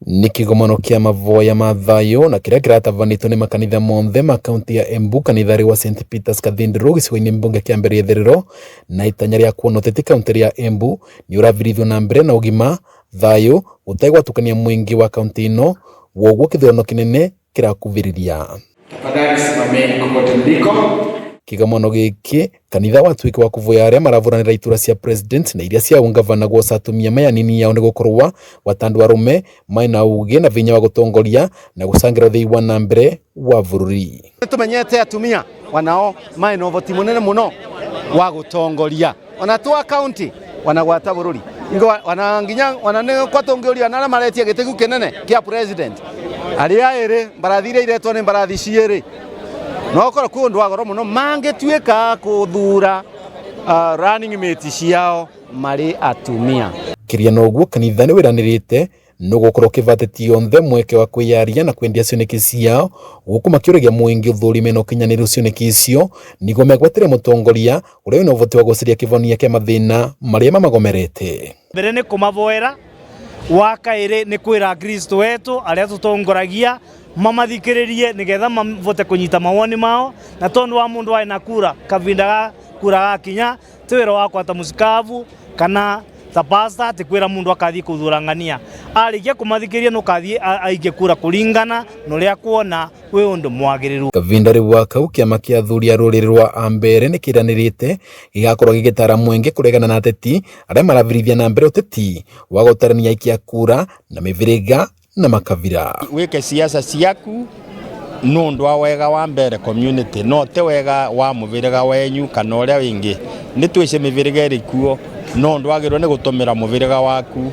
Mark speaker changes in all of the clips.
Speaker 1: Ni kigomano kia mavoya ma thayo na kiria kiratavanitwo ni makanitha monthe ma kaunti ya Embu, kanithari wa St Peters Cathedral gicigo-ini mbunge kia mbere Itherero na itanya ria kuona uteti kaunti ya Embu ni uravirithio na mbere na ugima thayo utegwatukania mwingi wa kaunti ino woguo kithurano kinene kirakuviriria.
Speaker 2: Tafadhali simameni kokote mliko.
Speaker 1: Kigomano giki kanitha watuike wa kuvoya aria maravuranira itura cia president na iria cia ungavana gwoca atumia maya nini yao ni gukorwa watandu arume maina uge na vinya wa gutongoria na gucangira thii wa na mbere wa bururi.
Speaker 3: Tumenyete atumia wanao maina uvoti munene muno wa gutongoria ona twa county wanagwata bururi ingo wananginya wanane kwatongoria na maretia gitigu kinene kia president aria ere mbarathire iretwo ni mbarathi ciere no kora kundu agoro muno mangetuika kuthura running mate ciao mari atumia
Speaker 1: kiria noguo kanitha ni wiranirite no gukorwo kivateti yonthe mweke wa kwiyaria na kwendia cioneki ciao guku makiurigia mwingi uthurime no kinyaniru cioneki icio nigo megwatire mutongoria uria wina uvoti wa guciria kivonia kia mathina maria mamagomerete.
Speaker 4: Mbere ni kumavoera wa kairi ni kwira Kristo wetu aria tutongoragia mamathikiririe nigetha mavote kunyita mawoni mao na tondu wa mundu waina kura kavinda kura gakinya tiwira wakwa ta musikavu kana ta pasta tikwira mundu akathie kuthurangania arikia kumathikiria no kathie aige kura kuringana no ria kuona we undu mwagiriru.
Speaker 1: Kavinda riu wakau kiama kia athuri a ruriri rwa Ambere ni kiranirite gigakorwo gigitara mwenge kuregana na ateti aria maravirithia na mbere uteti wa gutarania ikia kura na miviriga na makavira.
Speaker 5: Wike siasa ciaku nundu wa wega wa mbere community no te wega wa muviriga wenyu kana uria wingi ni twice miviriga irikuo no ndwagirwo ni gutumira muviriga waku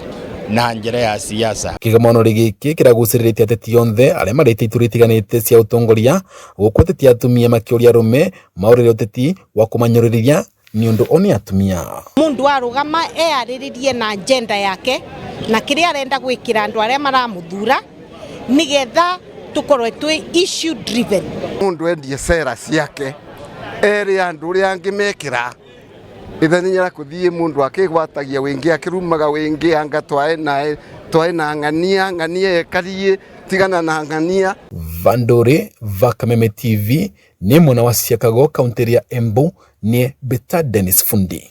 Speaker 5: na njira ya siasa.
Speaker 1: Kigomano giki kiraguciritie ateti yonthe aria marite ituri itiganite cia utongoria guku ateti atumia makiuria rume maurire uteti wa kumanyuriria ni undu oni atumia.
Speaker 6: Mundu arugama ariririe na agenda yake na kiria arenda gwikira andu aria maramuthura nigetha tukorwe twi issue driven.
Speaker 7: Mundu endie sera ciake eri andu ria angimekira ithenya kuthie mundu akigwatagia wingi akirumaga wingi anga twae na ng'ania ekarie tigana na ng'ania.
Speaker 1: Vandore Vakameme TV ni mwana wa Siakago kaunti ya Embu ni Beta Dennis Fundi.